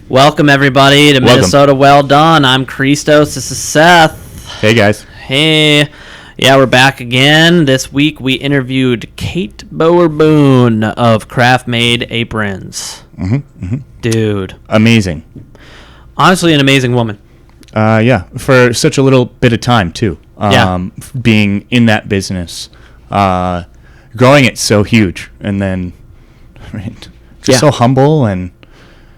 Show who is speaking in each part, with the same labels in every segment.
Speaker 1: Welcome, everybody, to Minnesota Well Done. I'm Christos. This is Seth.
Speaker 2: Hey, guys.
Speaker 1: Hey. Yeah, we're back again. This week, we interviewed Kate Boerboon of Craftmade aprons. Dude.
Speaker 2: Amazing.
Speaker 1: Honestly, an amazing woman.
Speaker 2: Yeah, for such a little bit of time, too. Being in that business. Growing it so huge. And then, so humble and...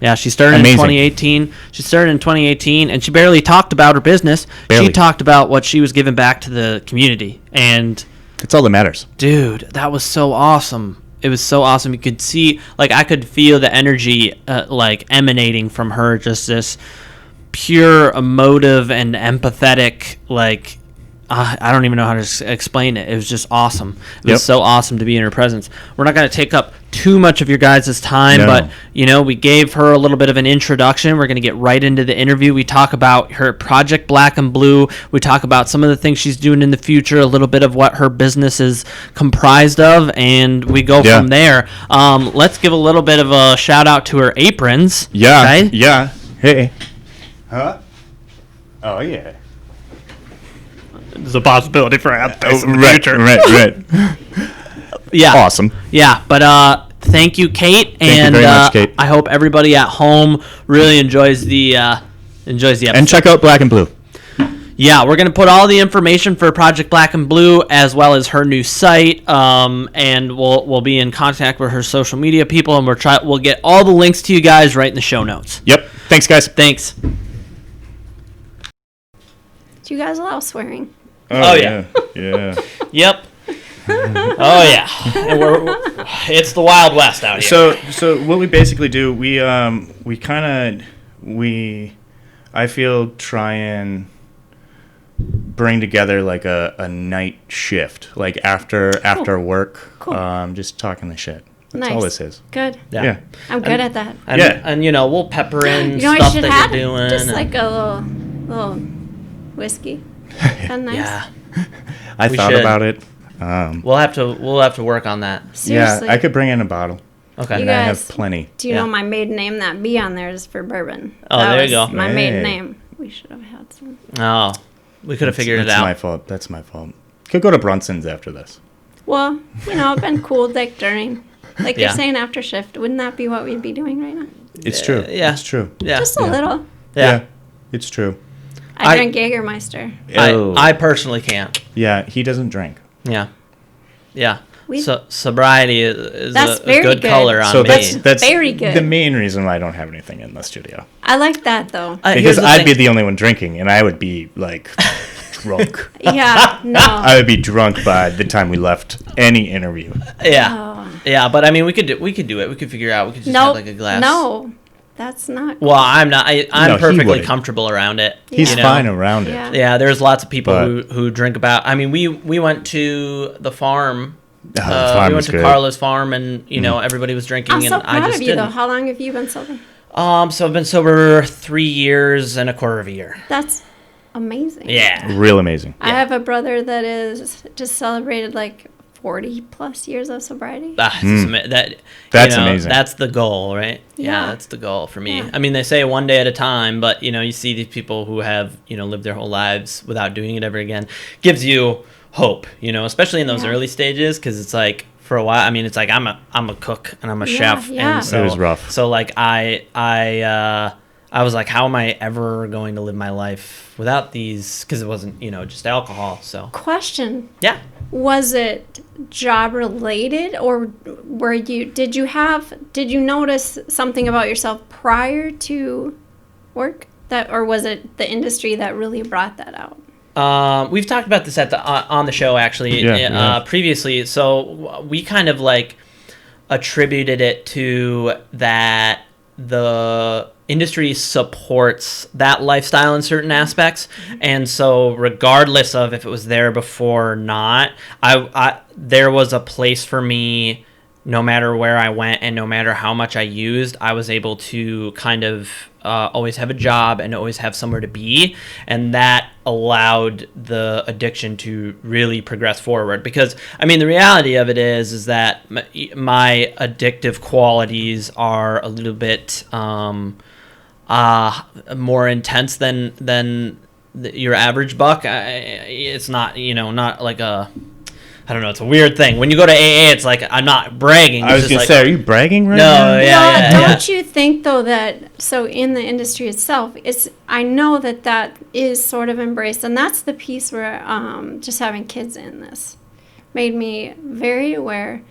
Speaker 1: Yeah, she started in 2018. She started in 2018, and she barely talked about her business. Barely. She talked about what she was giving back to the community, and
Speaker 2: it's all that matters.
Speaker 1: Dude, that was so awesome. It was so awesome. You could see, I could feel the energy, emanating from her. Just this pure, emotive, and empathetic, I don't even know how to explain it. It was just awesome. It was so awesome to be in her presence. We're not going to take up too much of your guys' time, but, we gave her a little bit of an introduction. We're going to get right into the interview. We talk about her Project Black and Blue. We talk about some of the things she's doing in the future, a little bit of what her business is comprised of, and we go from there. Let's give a little bit of a shout-out to her aprons.
Speaker 2: Yeah,
Speaker 1: okay?
Speaker 2: Yeah. Hey. Huh? Oh, yeah.
Speaker 1: There's a possibility for in the future.
Speaker 2: Right.
Speaker 1: Yeah.
Speaker 2: Awesome.
Speaker 1: Yeah, but thank you, Kate.
Speaker 2: Thank you very much, Kate.
Speaker 1: I hope everybody at home really enjoys the episode.
Speaker 2: And check out Black and Blue.
Speaker 1: Yeah, we're going to put all the information for Project Black and Blue as well as her new site, and we'll be in contact with her social media people, and we'll get all the links to you guys right in the show notes.
Speaker 2: Yep. Thanks, guys.
Speaker 1: Thanks.
Speaker 3: Do you guys allow swearing?
Speaker 1: Oh yeah.
Speaker 2: Yeah.
Speaker 1: Yep. Oh yeah. And it's the Wild West out
Speaker 2: here. So what we basically do, I feel try and bring together a night shift, after work.
Speaker 3: Cool.
Speaker 2: Just talking the shit. That's
Speaker 3: nice.
Speaker 2: all this is.
Speaker 3: Good.
Speaker 2: Yeah.
Speaker 3: I'm good at that.
Speaker 1: And we'll pepper in stuff that you're doing.
Speaker 3: Just a little whiskey. Nice.
Speaker 1: Yeah.
Speaker 2: I thought about it.
Speaker 1: We'll have to work on that.
Speaker 3: Seriously.
Speaker 2: Yeah, I could bring in a bottle.
Speaker 1: Okay.
Speaker 2: And I have plenty.
Speaker 3: Do you know my maiden name? That B on there is for bourbon.
Speaker 1: Oh, there you go.
Speaker 3: My maiden name. We should have had some.
Speaker 1: Oh, we could have figured it out.
Speaker 2: That's my fault. Could go to Brunson's after this.
Speaker 3: Well, I've been cool during, you're saying after shift. Wouldn't that be what we'd be doing right now?
Speaker 2: It's true.
Speaker 1: Yeah.
Speaker 2: It's true.
Speaker 1: Yeah.
Speaker 3: Just a little.
Speaker 1: Yeah.
Speaker 2: It's true.
Speaker 3: I drink Jägermeister.
Speaker 1: I personally can't.
Speaker 2: Yeah, he doesn't drink.
Speaker 1: Yeah. So sobriety is a
Speaker 3: very
Speaker 1: good color on me.
Speaker 2: That's
Speaker 3: very good.
Speaker 2: The main reason why I don't have anything in the studio.
Speaker 3: I like that though.
Speaker 2: Because I'd be the only one drinking, and I would be drunk.
Speaker 3: Yeah, no.
Speaker 2: I would be drunk by the time we left any interview.
Speaker 1: Yeah, yeah. But I mean, we could do it. We could figure out. We could just have a glass.
Speaker 3: No, that's not.
Speaker 1: Well, I'm not. I'm perfectly comfortable around it.
Speaker 2: He's fine around it.
Speaker 1: Yeah, there's lots of people who drink about. I mean, we went to the farm. We went to Carla's farm, and everybody was drinking.
Speaker 3: I'm so
Speaker 1: and I
Speaker 3: proud
Speaker 1: just
Speaker 3: of you,
Speaker 1: didn't.
Speaker 3: though. How long have you been sober?
Speaker 1: So I've been sober 3 years and a quarter of a year.
Speaker 3: That's amazing.
Speaker 1: Yeah,
Speaker 2: real amazing.
Speaker 3: I have a brother that is just celebrated 40 plus years of sobriety.
Speaker 1: That's amazing. That's the goal, right? Yeah, that's the goal for me. Yeah. I mean, they say one day at a time, but you see these people who have lived their whole lives without doing it ever again. Gives you hope, especially in those early stages, because it's for a while. I mean, it's I'm a cook and I'm a chef, and so
Speaker 2: it was rough.
Speaker 1: So I was like, how am I ever going to live my life without these? Because it wasn't just alcohol. So
Speaker 3: question.
Speaker 1: Yeah.
Speaker 3: Was it job related, or did you notice something about yourself prior to work or was it the industry that really brought that out?
Speaker 1: We've talked about this on the show actually previously. So we kind of attributed it to that the industry supports that lifestyle in certain aspects, and so regardless of if it was there before or not, I there was a place for me no matter where I went and no matter how much I used. I was able to kind of always have a job and always have somewhere to be, and that allowed the addiction to really progress forward. Because I mean, the reality of it is that my addictive qualities are a little bit more intense than your average buck. It's not, not like I don't know. It's a weird thing. When you go to AA, it's like, I'm not bragging.
Speaker 2: I was going to say, are you bragging right
Speaker 1: now? No,
Speaker 3: don't you think, though, that, so in the industry itself, I know that is sort of embraced, and that's the piece where just having kids in this made me very aware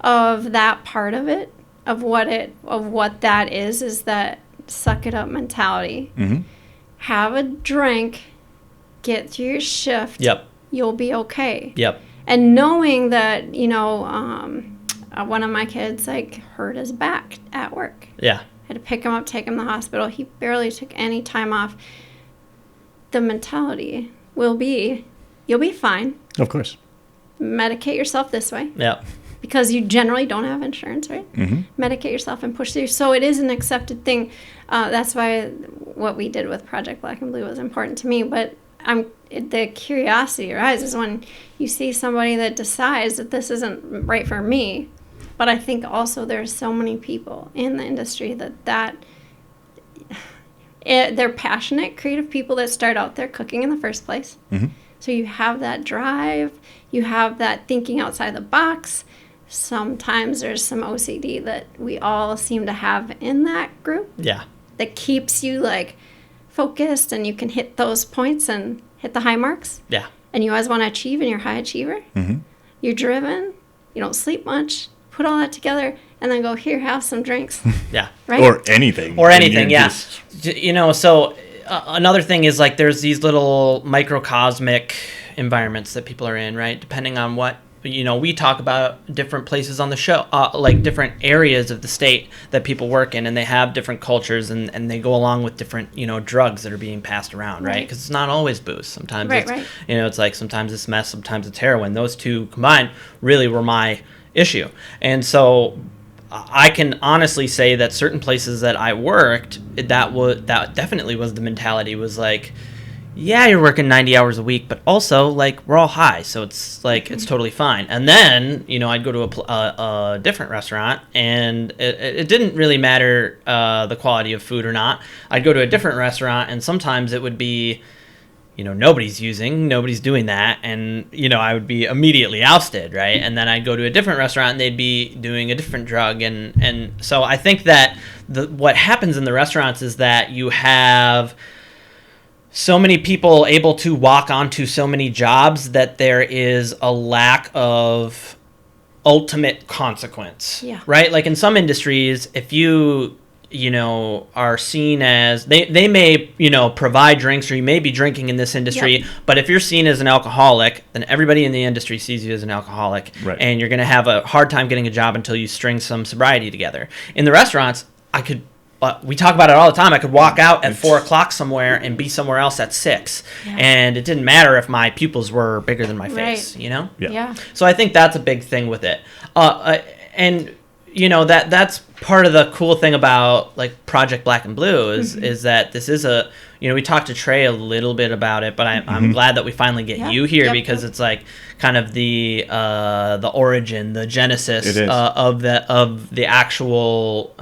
Speaker 3: of that part of it, of what that is that suck it up mentality.
Speaker 2: Mm-hmm.
Speaker 3: Have a drink, get through your shift.
Speaker 1: Yep.
Speaker 3: You'll be okay.
Speaker 1: Yep.
Speaker 3: And knowing that, one of my kids hurt his back at work.
Speaker 1: Yeah.
Speaker 3: Had to pick him up, take him to the hospital. He barely took any time off. The mentality will be, you'll be fine.
Speaker 2: Of course.
Speaker 3: Medicate yourself this way.
Speaker 1: Yeah.
Speaker 3: Because you generally don't have insurance, right?
Speaker 2: Mm-hmm.
Speaker 3: Medicate yourself and push through. So it is an accepted thing. That's why what we did with Project Black and Blue was important to me. But the curiosity arises when you see somebody that decides that this isn't right for me. But I think also there's so many people in the industry they're passionate, creative people that start out there cooking in the first place.
Speaker 2: Mm-hmm.
Speaker 3: So you have that drive, you have that thinking outside the box. Sometimes there's some OCD that we all seem to have in that group.
Speaker 1: Yeah.
Speaker 3: That keeps you focused, and you can hit those points and hit the high marks.
Speaker 1: Yeah.
Speaker 3: And you always want to achieve, and you're a high achiever.
Speaker 2: Mm-hmm.
Speaker 3: You're driven. You don't sleep much. Put all that together and then go, here, have some drinks.
Speaker 1: Yeah.
Speaker 3: Right?
Speaker 2: Or anything.
Speaker 1: Yeah. So another thing is there's these little microcosmic environments that people are in, right? Depending on what, we talk about different places on the show, different areas of the state that people work in, and they have different cultures, and they go along with different, drugs that are being passed around, right? Because it's not always booze. Sometimes it's sometimes it's meth, sometimes it's heroin. Those two combined really were my issue. And so I can honestly say that certain places that I worked, that definitely was the mentality, was yeah, you're working 90 hours a week, but also we're all high, so it's it's totally fine. And then I'd go to a different restaurant, and it didn't really matter the quality of food or not. I'd go to a different restaurant, and sometimes it would be nobody's doing that, and I would be immediately ousted, right? And then I'd go to a different restaurant, and they'd be doing a different drug, and so I think that what happens in the restaurants is that you have so many people able to walk onto so many jobs that there is a lack of ultimate consequence.
Speaker 3: Yeah.
Speaker 1: Right? In some industries, if you are seen as, they may, provide drinks, or you may be drinking in this industry,
Speaker 3: yep.
Speaker 1: But if you're seen as an alcoholic, then everybody in the industry sees you as an alcoholic.
Speaker 2: Right.
Speaker 1: And you're going to have a hard time getting a job until you string some sobriety together. In the restaurants, we talk about it all the time. I could walk out at 4 o'clock somewhere and be somewhere else at 6.
Speaker 3: Yeah.
Speaker 1: And it didn't matter if my pupils were bigger than my face,
Speaker 3: Yeah.
Speaker 1: So I think that's a big thing with it. And that's part of the cool thing about Project Black and Blue is that this is we talked to Trey a little bit about it, but I'm glad that we finally get you here, because it's kind of the origin, the genesis of the actual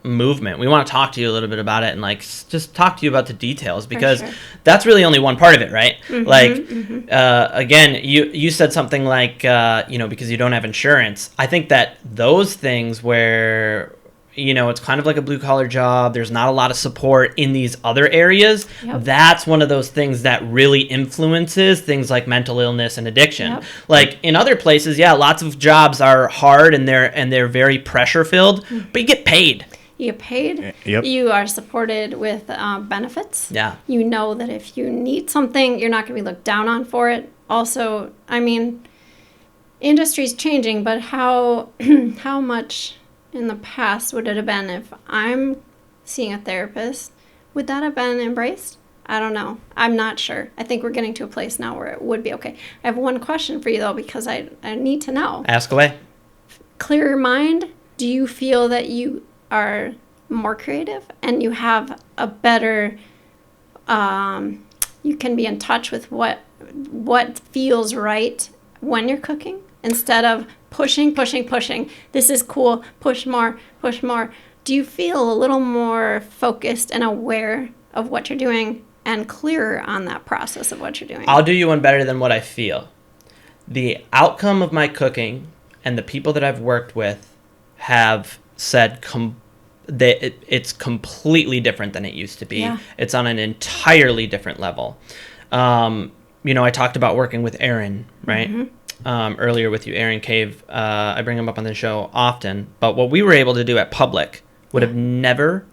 Speaker 1: movement. We want to talk to you a little bit about it, and just talk to you about the details, because that's really only one part of it, right? Again, you said something because you don't have insurance. I think that those things where it's kind of like a blue collar job, there's not a lot of support in these other areas. That's one of those things that really influences things like mental illness and addiction. In other places, lots of jobs are hard, and they're very pressure filled, but you get paid.
Speaker 3: You get paid.
Speaker 2: Yep.
Speaker 3: You are supported with benefits.
Speaker 1: Yeah.
Speaker 3: You know that if you need something, you're not going to be looked down on for it. Also, industry's changing, but how much in the past would it have been if I'm seeing a therapist? Would that have been embraced? I don't know. I'm not sure. I think we're getting to a place now where it would be okay. I have one question for you, though, because I need to know.
Speaker 1: Ask away.
Speaker 3: Clearer mind, do you feel that you are more creative and you have a better you can be in touch with what feels right when you're cooking, instead of pushing, this is cool, push more, do you feel a little more focused and aware of what you're doing and clearer on that process of what you're doing?
Speaker 1: I'll do you one better than what I feel. The outcome of my cooking and the people that I've worked with have said that it's completely different than it used to be.
Speaker 3: Yeah.
Speaker 1: It's on an entirely different level. I talked about working with Aaron, right? Earlier with you, Aaron Cave. I bring him up on the show often. But what we were able to do at Public would have never,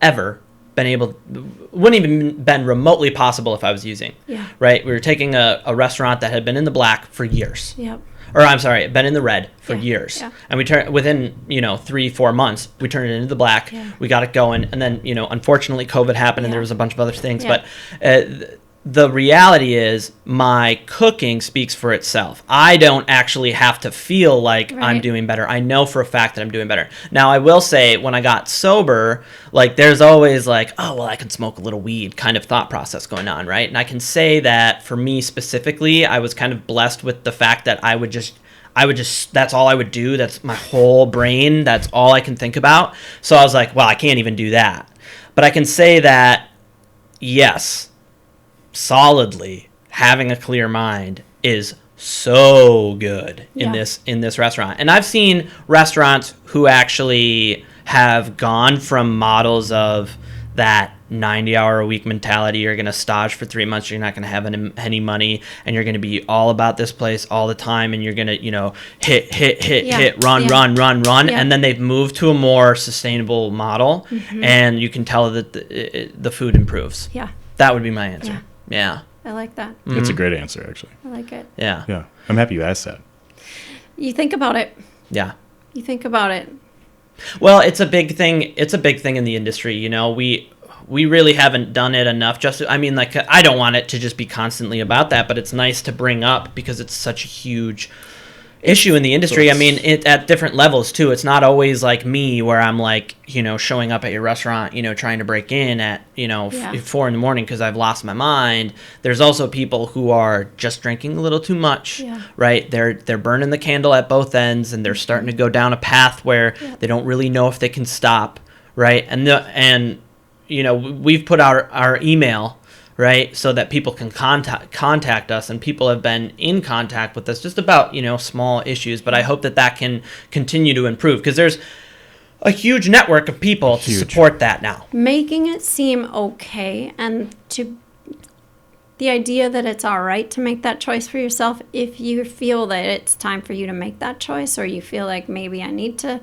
Speaker 1: ever wouldn't even been remotely possible if I was using.
Speaker 3: Yeah.
Speaker 1: Right? We were taking a restaurant that had been in the black for years.
Speaker 3: Yep.
Speaker 1: Or I'm sorry, been in the red for years.
Speaker 3: Yeah.
Speaker 1: And we within, 3-4 months, we turned it into the black.
Speaker 3: Yeah.
Speaker 1: We got it going. And then, unfortunately COVID happened and there was a bunch of other things.
Speaker 3: Yeah.
Speaker 1: But the reality is my cooking speaks for itself. I don't actually have to feel like I'm doing better. I know for a fact that I'm doing better. Now, I will say when I got sober, like there's always like, oh, well, I can smoke a little weed kind of thought process going on, right? And I can say that for me specifically, I was kind of blessed with the fact that I would just, that's all I would do. That's my whole brain. That's all I can think about. So I was like, well, I can't even do that. But I can say that, yes, solidly having a clear mind is so good in this restaurant. And I've seen restaurants who actually have gone from models of that 90-hour-a-week mentality. You're going to stage for 3 months. You're not going to have any money, and you're going to be all about this place all the time, and you're going to, hit, run.
Speaker 3: Yeah.
Speaker 1: And then they've moved to a more sustainable model, and you can tell that the food improves.
Speaker 3: Yeah.
Speaker 1: That would be my answer. Yeah.
Speaker 3: I like that.
Speaker 2: That's a great answer, actually.
Speaker 3: I like it.
Speaker 1: Yeah.
Speaker 2: Yeah. I'm happy you asked that.
Speaker 3: You think about it.
Speaker 1: Yeah.
Speaker 3: You think about it.
Speaker 1: Well, it's a big thing. It's a big thing in the industry. We really haven't done it enough. I don't want it to just be constantly about that, but it's nice to bring up because it's such a huge issue in the industry. At different levels too. It's not always like me where I'm like, showing up at your restaurant, trying to break in at, 4 a.m. because I've lost my mind. There's also people who are just drinking a little too much, right? They're burning the candle at both ends, and they're starting to go down a path where they don't really know if they can stop, right? And we've put out our email, right, so that people can contact us, and people have been in contact with us just about, small issues. But I hope that can continue to improve because there's a huge network of people to support that now.
Speaker 3: Making it seem okay, and the idea that it's all right to make that choice for yourself if you feel that it's time for you to make that choice, or you feel like maybe I need to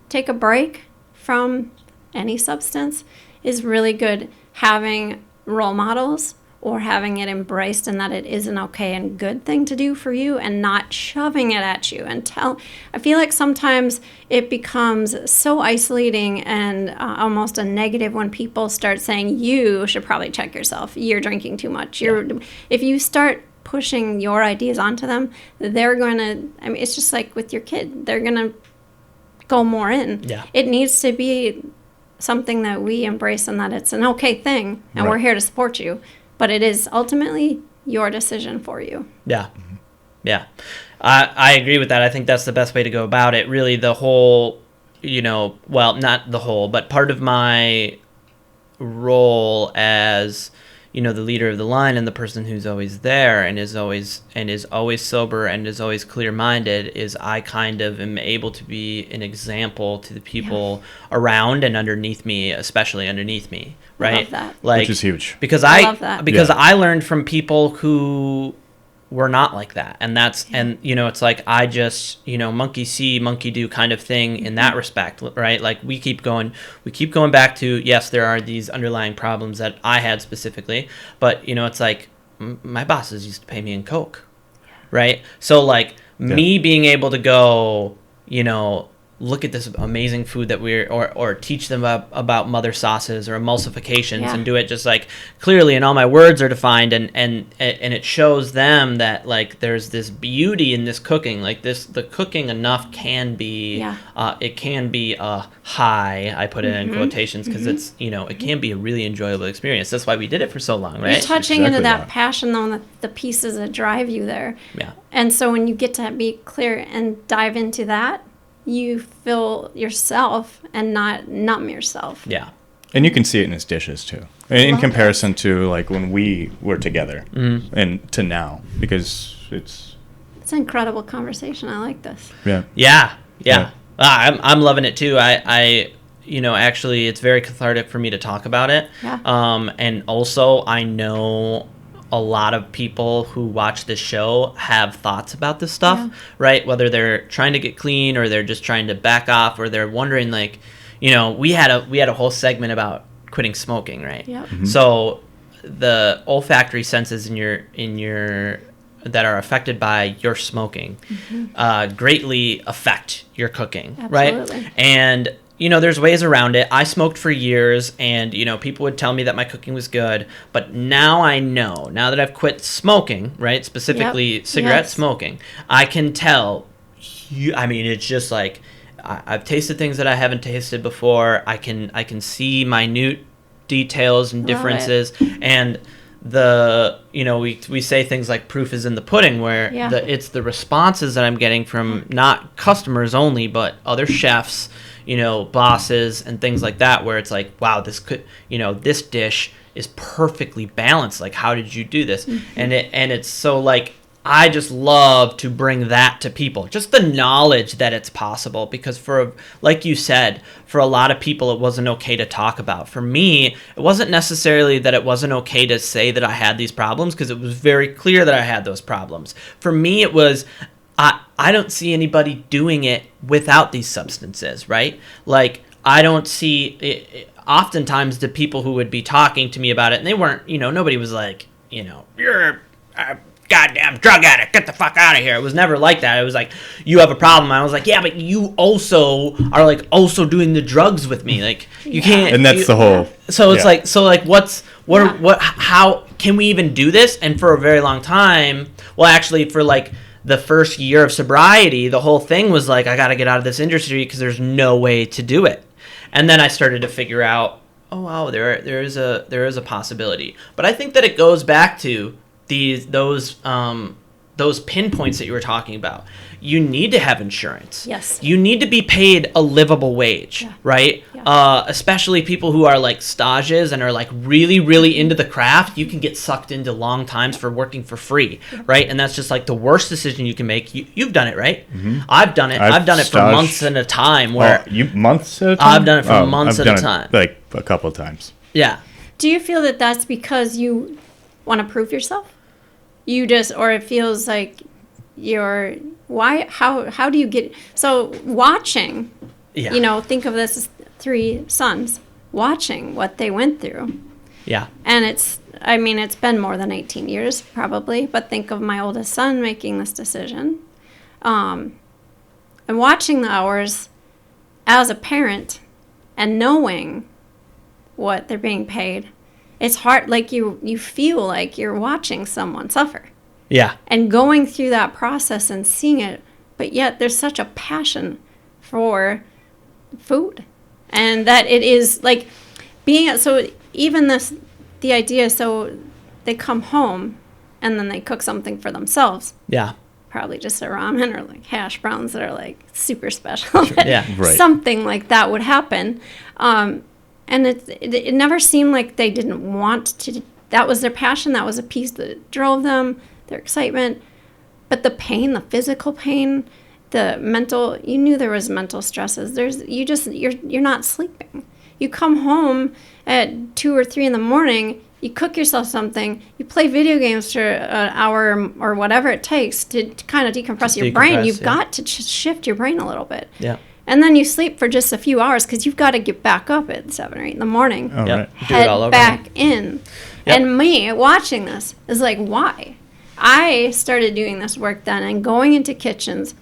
Speaker 3: take a break from any substance, is really good. Having role models or having it embraced and that it is an okay and good thing to do for you, and not shoving it at you I feel like sometimes it becomes so isolating and almost a negative when people start saying you should probably check yourself, you're drinking too much. If you start pushing your ideas onto them, they're going to, it's just like with your kid, they're going to go more in. It needs to be something that we embrace, and that it's an okay thing, and we're here to support you, but it is ultimately your decision for you.
Speaker 1: I agree with that. I think that's the best way to go about it. Really, the whole, well, not the whole, but part of my role as the leader of the line and the person who's always there and is always sober and is always clear-minded is I kind of am able to be an example to the people around and underneath me, especially underneath me, right?
Speaker 3: I love that.
Speaker 2: Which is huge.
Speaker 1: Because
Speaker 3: I love that.
Speaker 1: Because I learned from people who were not like that, and that's and it's like I just monkey see monkey do kind of thing in that respect, right? Like we keep going back to, yes, there are these underlying problems that I had specifically, but it's like my bosses used to pay me in Coke, right? So like me being able to go look at this amazing food that or teach them about mother sauces or emulsifications and do it just like clearly, and all my words are defined, and it shows them that like there's this beauty in this cooking, like the cooking enough can be it can be a high, I put it in quotations because it's it can be a really enjoyable experience. That's why we did it for so long, right?
Speaker 3: You're touching into that passion though, and the pieces that drive you there. And so when you get to be clear and dive into that, you fill yourself and not numb yourself.
Speaker 1: Yeah.
Speaker 2: And you can see it in his dishes too, in comparison to like when we were together and to now, because it's
Speaker 3: an incredible conversation. I like this.
Speaker 1: Yeah. I'm loving it too. I actually, it's very cathartic for me to talk about it.
Speaker 3: Yeah.
Speaker 1: And also, I know a lot of people who watch this show have thoughts about this stuff, right? Whether they're trying to get clean or they're just trying to back off, or they're wondering, like, we had a whole segment about quitting smoking, right?
Speaker 3: Yep.
Speaker 1: So the olfactory senses in your that are affected by your smoking greatly affect your cooking.
Speaker 3: Absolutely.
Speaker 1: Right? And there's ways around it. I smoked for years, and people would tell me that my cooking was good, but now I know, now that I've quit smoking, right, specifically cigarette smoking, I can tell. It's just like I've tasted things that I haven't tasted before. I can see minute details and differences, and we say things like proof is in the pudding, where it's the responses that I'm getting from not customers only, but other chefs, bosses and things like that, where it's like, wow, this dish is perfectly balanced. Like, how did you do this? And it's so, like, I just love to bring that to people, just the knowledge that it's possible, because like you said, for a lot of people, it wasn't okay to talk about. For me, it wasn't necessarily that it wasn't okay to say that I had these problems, because it was very clear that I had those problems. For me, it was, I don't see anybody doing it without these substances, right? Like, I don't see, oftentimes the people who would be talking to me about it, and they weren't, nobody was like, you're a goddamn drug addict, get the fuck out of here. It was never like that. It was like, you have a problem. I was like, yeah, but you also are like also doing the drugs with me. Like, you can't.
Speaker 2: And that's the whole.
Speaker 1: So it's like, how can we even do this? And for a very long time, well, actually, for like the first year of sobriety, the whole thing was like, I got to get out of this industry because there's no way to do it. And then I started to figure out, oh wow, there is a possibility. But I think that it goes back to those pinpoints that you were talking about. You need to have insurance.
Speaker 3: Yes.
Speaker 1: You need to be paid a livable wage, right? Yeah. Especially people who are like stages and are like really, really into the craft. You can get sucked into long times for working for free, right? And that's just like the worst decision you can make. You've done it, right? Mm-hmm. I've done it. I've done it for months at a time.
Speaker 2: Months at a time?
Speaker 1: I've done it for months at a time.
Speaker 2: Like a couple of times.
Speaker 1: Yeah.
Speaker 3: Do you feel that that's because you want to prove yourself? Or it feels like how do you get, so watching, think of this as 3 sons, watching what they went through.
Speaker 1: Yeah.
Speaker 3: And it's been more than 18 years probably, but think of my oldest son making this decision. And watching the hours as a parent and knowing what they're being paid. It's hard, like you feel like you're watching someone suffer.
Speaker 1: Yeah.
Speaker 3: And going through that process and seeing it, but yet there's such a passion for food. And that it is like so even the idea, so they come home and then they cook something for themselves.
Speaker 1: Yeah.
Speaker 3: Probably just a ramen or like hash browns that are like super special.
Speaker 1: Yeah.
Speaker 2: Right.
Speaker 3: Something like that would happen. And it never seemed like they didn't want to. That was their passion. That was a piece that drove them, their excitement. But the pain, the physical pain, the mental, you knew there was mental stresses. You're not sleeping. You come home at 2 or 3 in the morning, you cook yourself something, you play video games for an hour or whatever it takes to kind of decompress your brain. You've got to shift your brain a little bit.
Speaker 1: Yeah.
Speaker 3: And then you sleep for just a few hours because you've got to get back up at 7 or 8 in the morning.
Speaker 2: Oh, right.
Speaker 3: Head back in.
Speaker 1: Yep.
Speaker 3: And me watching this is like, why? I started doing this work then and going into kitchens,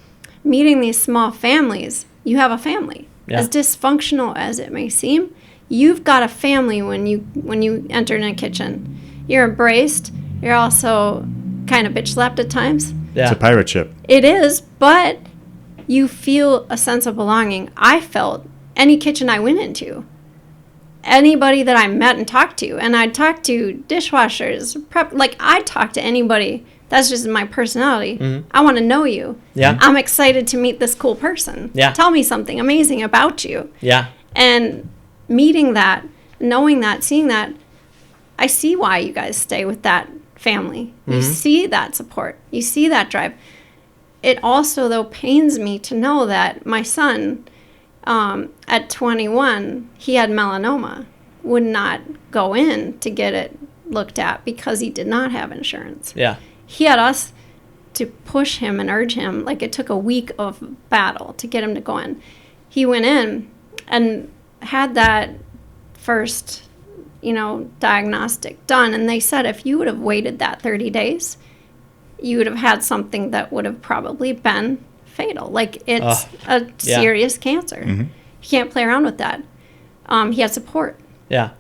Speaker 3: meeting these small families. You have a family.
Speaker 1: Yeah.
Speaker 3: As dysfunctional as it may seem, you've got a family when you enter in a kitchen. You're embraced. You're also kind of bitch slapped at times.
Speaker 1: Yeah.
Speaker 2: It's a pirate ship.
Speaker 3: It is, but you feel a sense of belonging. I felt any kitchen I went into, anybody that I met and talked to, and I'd talk to dishwashers, I talked to anybody That's just my personality.
Speaker 1: Mhm.
Speaker 3: I want to know you.
Speaker 1: Yeah.
Speaker 3: I'm excited to meet this cool person.
Speaker 1: Yeah.
Speaker 3: Tell me something amazing about you.
Speaker 1: Yeah.
Speaker 3: And meeting that, knowing that, seeing that, I see why you guys stay with that family. You see that support. You see that drive. It also, though, pains me to know that my son, at 21, he had melanoma, would not go in to get it looked at because he did not have insurance.
Speaker 1: Yeah.
Speaker 3: He had us to push him and urge him. Like, it took a week of battle to get him to go in. He went in and had that first, diagnostic done. And they said if you would have waited that 30 days, you would have had something that would have probably been fatal. Like, it's a serious cancer.
Speaker 2: Mm-hmm.
Speaker 3: You can't play around with that. He had support.
Speaker 1: Yeah.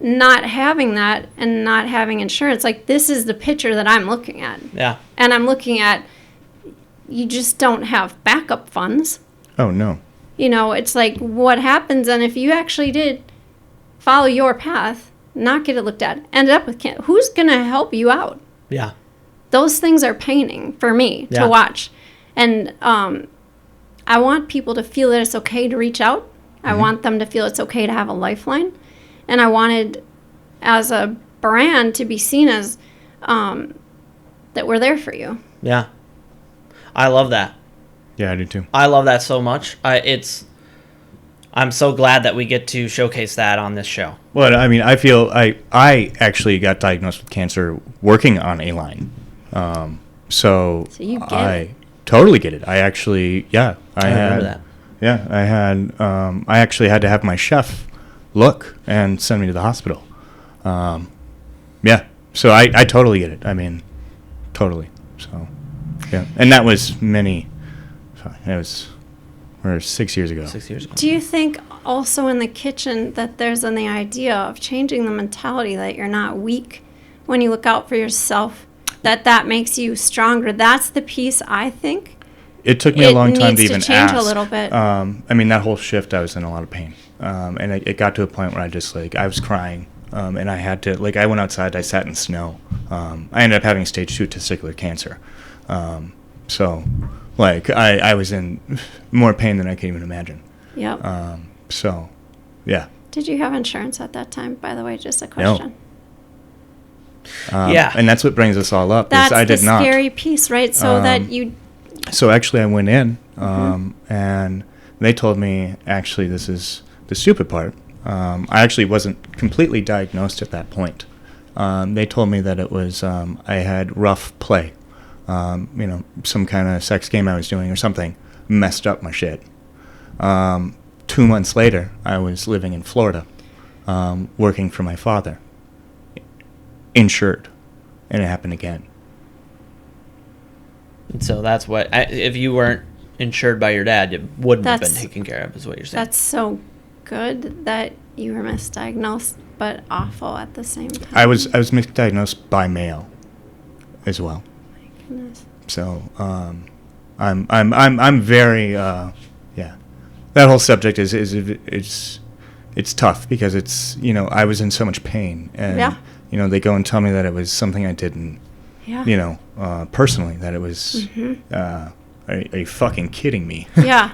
Speaker 3: Not having that and not having insurance, like, this is the picture that I'm looking at.
Speaker 1: Yeah.
Speaker 3: And I'm looking at, you just don't have backup funds.
Speaker 2: Oh, no.
Speaker 3: It's like, what happens? And if you actually did follow your path, not get it looked at, ended up with cancer, who's going to help you out?
Speaker 1: Yeah.
Speaker 3: Those things are paining for me
Speaker 1: Yeah.
Speaker 3: to watch. And I want people to feel that it's okay to reach out. I want them to feel it's okay to have a lifeline. And I wanted, as a brand, to be seen as that we're there for you.
Speaker 1: Yeah. I love that.
Speaker 2: Yeah, I do too.
Speaker 1: I love that so much. I'm so glad that we get to showcase that on this show.
Speaker 2: Well, I mean, I feel I actually got diagnosed with cancer working on a line. So
Speaker 3: you get
Speaker 2: I totally get it. I actually, I
Speaker 1: remember that.
Speaker 2: Yeah, I actually had to have my chef look and send me to the hospital. Yeah, so I totally get it. I mean, totally. So, yeah, and that was we're 6 years ago.
Speaker 1: 6 years ago.
Speaker 3: Do you think also in the kitchen that there's the idea of changing the mentality that you're not weak when you look out for yourself, that makes you stronger? That's the piece, I think.
Speaker 2: It took me a long time to even
Speaker 3: needs to change
Speaker 2: ask.
Speaker 3: a little bit.
Speaker 2: I mean, that whole shift, I was in a lot of pain. And it got to a point where I just, I was crying. And I had to, I went outside, I sat in snow. I ended up having stage 2 testicular cancer. So, I was in more pain than I could even imagine.
Speaker 3: Yep.
Speaker 2: So, yeah.
Speaker 3: Did you have insurance at that time, by the way? Just a question.
Speaker 1: Yeah.
Speaker 2: And that's what brings us all up.
Speaker 3: That's
Speaker 2: I did
Speaker 3: the
Speaker 2: not.
Speaker 3: scary piece, right? So that you...
Speaker 2: So actually I went in, and they told me, actually, this is the stupid part. I actually wasn't completely diagnosed at that point. They told me that it was, I had rough play. Some kind of sex game I was doing or something messed up my shit. 2 months later, I was living in Florida, working for my father, insured, and it happened again.
Speaker 1: And so that's what, if you weren't insured by your dad, it wouldn't have been taken care of, is what you're saying.
Speaker 3: That's so good that you were misdiagnosed, but awful at the same time.
Speaker 2: I was misdiagnosed by Mayo, as well.
Speaker 3: My goodness.
Speaker 2: So I'm very yeah. That whole subject is it's tough because it's I was in so much pain and they go and tell me that it was something I didn't personally, that it was are you fucking kidding me?
Speaker 3: Yeah.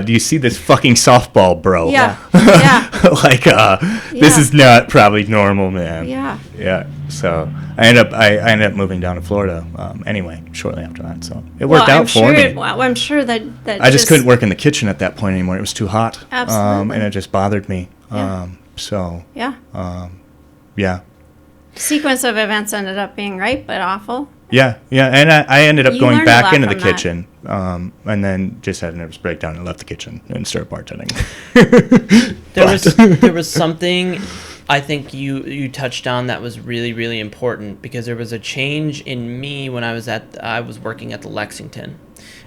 Speaker 2: Do you see this fucking softball, bro?
Speaker 3: Yeah. Yeah.
Speaker 2: This is not probably normal, man.
Speaker 3: Yeah.
Speaker 2: Yeah. So I ended up moving down to Florida anyway, shortly after that. So it worked out for me.
Speaker 3: Well, I'm sure that
Speaker 2: I just couldn't work in the kitchen at that point anymore. It was too hot.
Speaker 3: Absolutely.
Speaker 2: And it just bothered me.
Speaker 3: Yeah.
Speaker 2: Yeah.
Speaker 3: Sequence of events ended up being right, but awful.
Speaker 2: Yeah, and I ended up
Speaker 3: You
Speaker 2: going
Speaker 3: learned a
Speaker 2: back
Speaker 3: lot
Speaker 2: into the
Speaker 3: from that.
Speaker 2: kitchen, and then just had a nervous breakdown and left the kitchen and started bartending.
Speaker 1: There was something I think you touched on that was really, really important, because there was a change in me when I was working at the Lexington,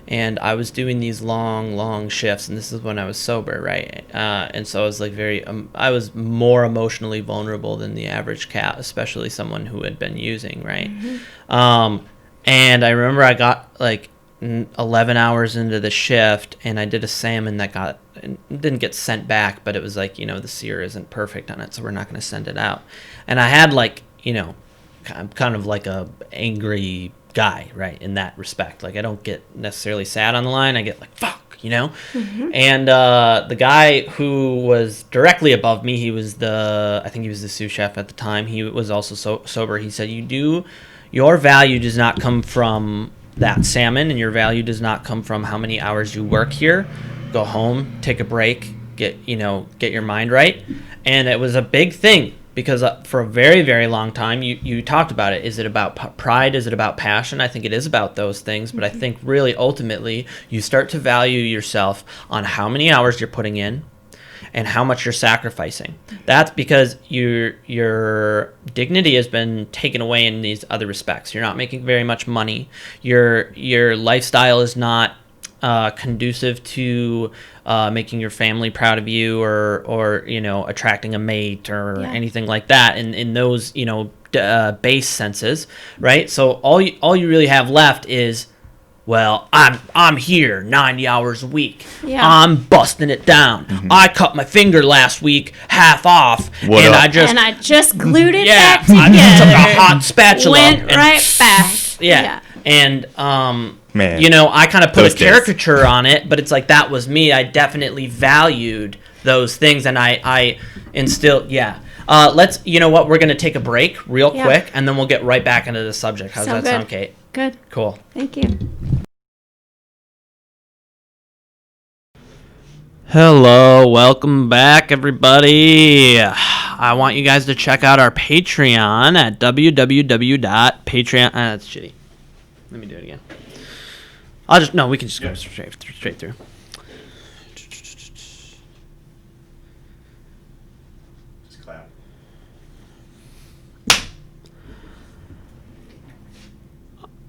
Speaker 1: and I was doing these long shifts, and this is when I was sober, right? And so I was I was more emotionally vulnerable than the average cat, especially someone who had been using, right? Mm-hmm. And I remember I got 11 hours into the shift, and I did a salmon that didn't get sent back, but it was the sear isn't perfect on it, so we're not going to send it out. And I had I'm kind of like a angry guy, right, in that respect. Like I don't get necessarily sad on the line. I get like, fuck, you know? And the guy who was directly above me, I think he was the sous chef at the time. He was also sober. He said, your value does not come from that salmon, and your value does not come from how many hours you work here. Go home, take a break, get your mind right. And it was a big thing because for a very, very long time, you talked about it. Is it about pride? Is it about passion? I think it is about those things, but I think really ultimately you start to value yourself on how many hours you're putting in and how much you're sacrificing. That's because your dignity has been taken away in these other respects. You're not making very much money. Your lifestyle is not conducive to making your family proud of you or attracting a mate or anything like that in those base senses, right? So all you really have left is, well, I'm here 90 hours a week. Yeah. I'm busting it down. I cut my finger last week, half off, I
Speaker 3: just glued it back together.
Speaker 1: I took a hot spatula.
Speaker 3: Went right back.
Speaker 1: Yeah. And
Speaker 2: Man,
Speaker 1: I kind of put a caricature on it, but it's like that was me. I definitely valued those things, and I instilled. Let's. You know what? We're gonna take a break real quick, and then we'll get right back into the subject. How's that sound, Kate?
Speaker 3: Good.
Speaker 1: Cool.
Speaker 3: Thank you.
Speaker 1: Hello, welcome back, everybody. I want you guys to check out our Patreon at www.patreon. That's shitty. Let me do it again. We can just go straight through.
Speaker 2: Just clap.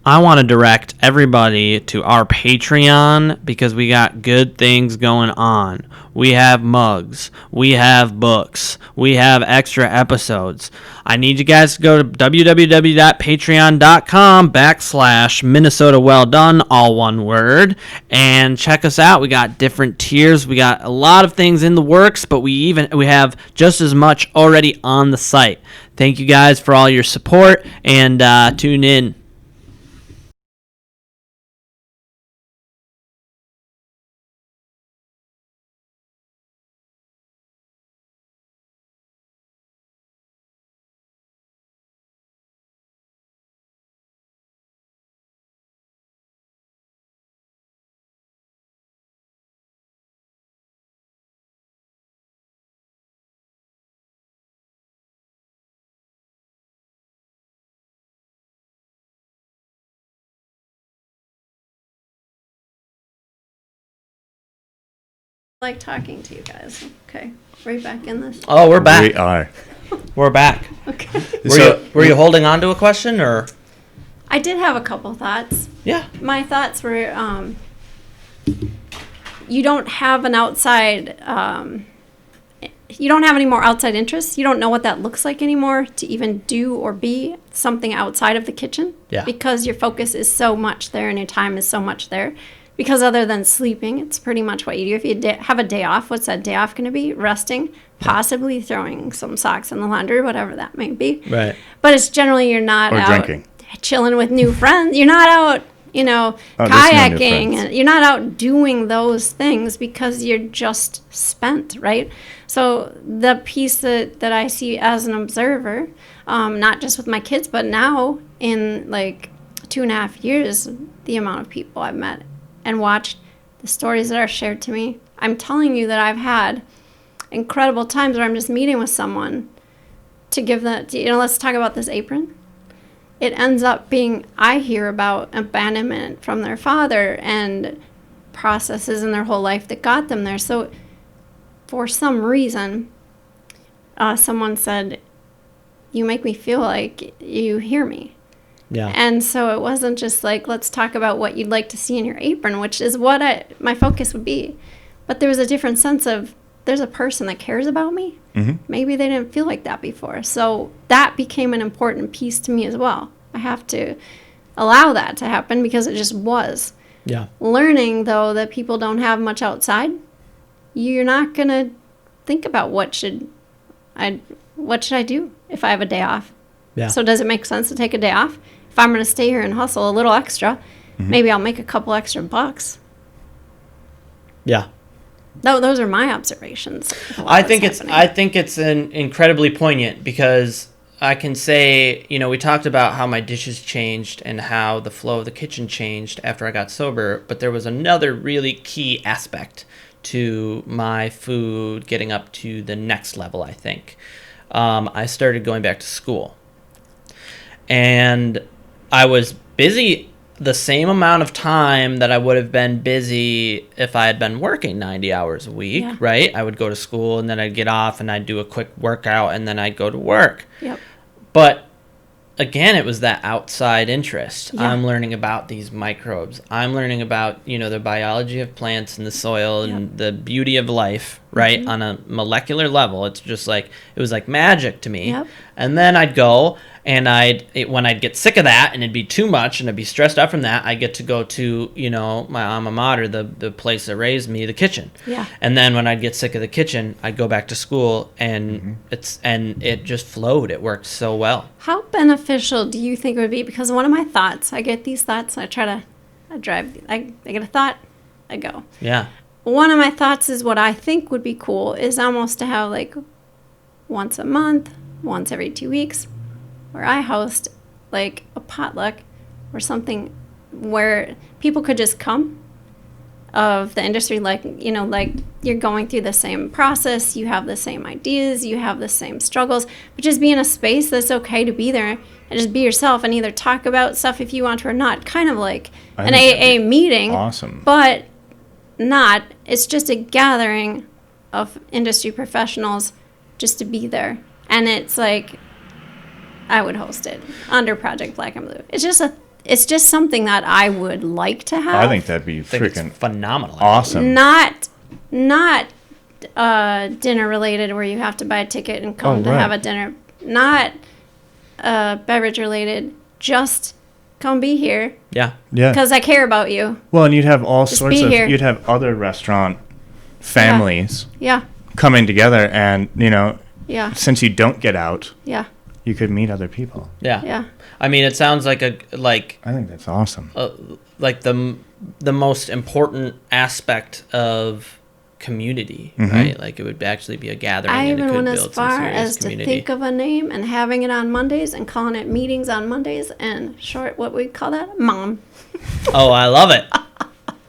Speaker 1: I want to direct everybody to our Patreon because we got good things going on. We have mugs. We have books. We have extra episodes. I need you guys to go to www.patreon.com/Minnesota Well Done, all one word, and check us out. We got different tiers. We got a lot of things in the works, but we have just as much already on the site. Thank you guys for all your support, and tune in.
Speaker 3: Like talking to you guys. Okay, right back in this.
Speaker 1: Oh, we're back.
Speaker 2: We are.
Speaker 1: We're back.
Speaker 3: Okay.
Speaker 1: Were you holding on to a question or?
Speaker 3: I did have a couple thoughts.
Speaker 1: Yeah.
Speaker 3: My thoughts were, you don't have an outside, you don't have any more outside interests. You don't know what that looks like anymore to even do or be something outside of the kitchen.
Speaker 1: Yeah.
Speaker 3: Because your focus is so much there and your time is so much there. Because other than sleeping, it's pretty much what you do. If you have a day off, what's that day off going to be? Resting, possibly throwing some socks in the laundry, whatever that may be.
Speaker 1: Right.
Speaker 3: But it's generally you're not
Speaker 2: Or
Speaker 3: out
Speaker 2: drinking.
Speaker 3: chilling with new friends. You're not out, kayaking. And you're not out doing those things because you're just spent, right? So the piece that I see as an observer, not just with my kids, but now in like 2.5 years, the amount of people I've met and watched, the stories that are shared to me. I'm telling you that I've had incredible times where I'm just meeting with someone to give them, let's talk about this apron. It ends up being, I hear about abandonment from their father and processes in their whole life that got them there. So for some reason, someone said, you make me feel like you hear me.
Speaker 1: Yeah.
Speaker 3: And so it wasn't just like, let's talk about what you'd like to see in your apron, which is what my focus would be. But there was a different sense of, there's a person that cares about me. Mm-hmm. Maybe they didn't feel like that before. So that became an important piece to me as well. I have to allow that to happen because it just was.
Speaker 1: Yeah.
Speaker 3: Learning, though, that people don't have much outside, you're not going to think about what should I do if I have a day off.
Speaker 1: Yeah.
Speaker 3: So does it make sense to take a day off? If I'm going to stay here and hustle a little extra, maybe I'll make a couple extra bucks.
Speaker 1: Yeah.
Speaker 3: No, those are my observations.
Speaker 1: I think it's incredibly poignant because I can say, we talked about how my dishes changed and how the flow of the kitchen changed after I got sober, but there was another really key aspect to my food getting up to the next level, I think. I started going back to school. And I was busy the same amount of time that I would have been busy if I had been working 90 hours a week, right? I would go to school and then I'd get off and I'd do a quick workout and then I'd go to work.
Speaker 3: Yep.
Speaker 1: But again, it was that outside interest.
Speaker 3: Yeah.
Speaker 1: I'm learning about these microbes. I'm learning about, the biology of plants and the soil and the beauty of life, right? On a molecular level, it's just like, it was like magic to me.
Speaker 3: Yep.
Speaker 1: And then I'd go and when I'd get sick of that and it'd be too much and I'd be stressed out from that, I get to go to, my alma mater, the place that raised me, the kitchen.
Speaker 3: Yeah.
Speaker 1: And then when I'd get sick of the kitchen, I'd go back to school and it just flowed. It worked so well.
Speaker 3: How beneficial do you think it would be? Because one of my thoughts, I get these thoughts, I get a thought, I go.
Speaker 1: Yeah.
Speaker 3: One of my thoughts is what I think would be cool is almost to have like once a month, once every 2 weeks, where I host like a potluck or something where people could just come of the industry, like you're going through the same process, you have the same ideas, you have the same struggles, but just be in a space that's okay to be there and just be yourself and either talk about stuff if you want to or not, kind of like an AA meeting.
Speaker 2: Awesome.
Speaker 3: But it's just a gathering of industry professionals just to be there. And it's like, I would host it under Project Black and Blue. It's just something that I would like to have.
Speaker 2: I think that'd be freaking
Speaker 1: phenomenal.
Speaker 2: Awesome.
Speaker 3: Not dinner related where you have to buy a ticket and come to have a dinner. Not beverage related. Just come be here.
Speaker 1: Yeah.
Speaker 2: Yeah.
Speaker 3: Because I care about you.
Speaker 2: Well, and you'd have all
Speaker 3: Just
Speaker 2: sorts
Speaker 3: be
Speaker 2: of.
Speaker 3: here.
Speaker 2: You'd have other restaurant families
Speaker 3: Yeah.
Speaker 2: coming together, and
Speaker 3: Yeah.
Speaker 2: since you don't get out,
Speaker 3: Yeah.
Speaker 2: you could meet other people.
Speaker 1: Yeah.
Speaker 3: Yeah.
Speaker 1: I mean, it sounds like
Speaker 2: I think that's awesome.
Speaker 1: like the most important aspect of community, right? Like it would actually be a gathering.
Speaker 3: I
Speaker 1: and it
Speaker 3: even
Speaker 1: could
Speaker 3: went as
Speaker 1: build some
Speaker 3: far
Speaker 1: serious
Speaker 3: as to
Speaker 1: community.
Speaker 3: think of a name and having it on Mondays and calling it meetings on Mondays and short, what we call that? Mom.
Speaker 1: Oh, I love it.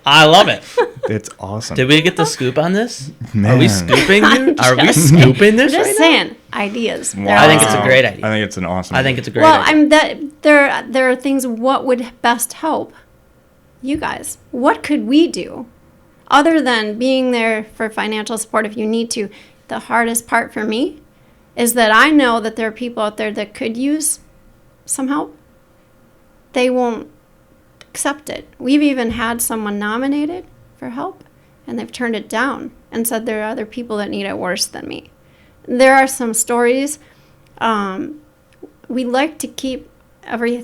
Speaker 1: I love it.
Speaker 2: It's awesome.
Speaker 1: Did we get the scoop on this?
Speaker 2: Man.
Speaker 1: Are we scooping you? Are we
Speaker 3: just
Speaker 1: scooping this
Speaker 3: Just
Speaker 1: right
Speaker 3: saying, ideas.
Speaker 2: Wow.
Speaker 3: They're
Speaker 1: I think it's
Speaker 3: awesome.
Speaker 1: a great idea.
Speaker 2: I think it's an awesome.
Speaker 1: I think it's a great
Speaker 3: Well,
Speaker 1: idea.
Speaker 3: there are things. What would best help you guys? What could we do other than being there for financial support if you need to? The hardest part for me is that I know that there are people out there that could use some help. They won't accept it. We've even had someone nominated for help and they've turned it down and said there are other people that need it worse than me. There are some stories. We like to keep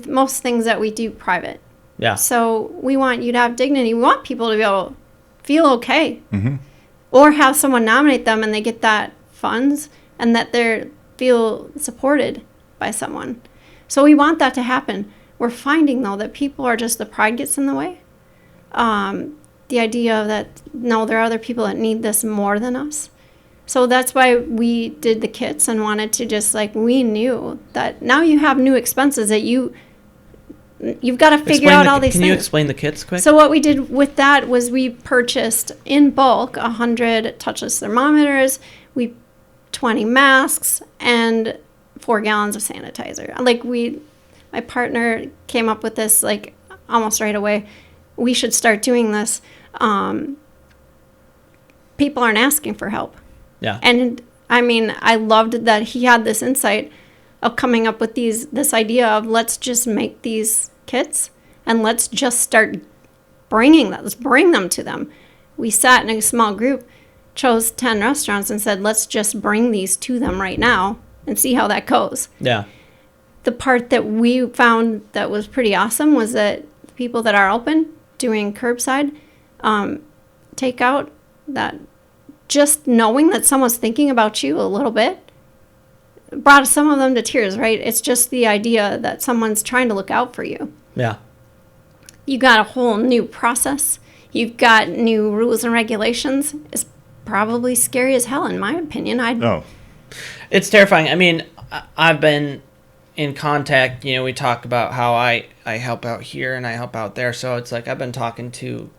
Speaker 3: most things that we do private.
Speaker 1: Yeah.
Speaker 3: So we want you to have dignity. We want people to be able to feel okay.
Speaker 2: Mm-hmm.
Speaker 3: Or have someone nominate them and they get that funds and that they feel supported by someone. So we want that to happen. We're finding, though, that people are just, the pride gets in the way. The idea that, no, there are other people that need this more than us. So that's why we did the kits and wanted to just, we knew that now you have new expenses that you've got to figure out all these things.
Speaker 1: Can you explain the kits quick?
Speaker 3: So what we did with that was we purchased in bulk 100 touchless thermometers, 20 masks, and 4 gallons of sanitizer. My partner came up with this almost right away. We should start doing this. People aren't asking for help.
Speaker 1: Yeah.
Speaker 3: And I mean, I loved that he had this insight of coming up with this idea of let's just make these kits and let's just start let's bring them to them. We sat in a small group, chose 10 restaurants and said, let's just bring these to them right now and see how that goes.
Speaker 1: Yeah.
Speaker 3: The part that we found that was pretty awesome was that people that are open doing curbside takeout, that just knowing that someone's thinking about you a little bit brought some of them to tears, right? It's just the idea that someone's trying to look out for you.
Speaker 1: Yeah.
Speaker 3: You got a whole new process. You've got new rules and regulations. It's probably scary as hell, in my opinion.
Speaker 1: It's terrifying. I mean, I've been in contact, we talk about how I help out here and I help out there. So it's like I've been talking to,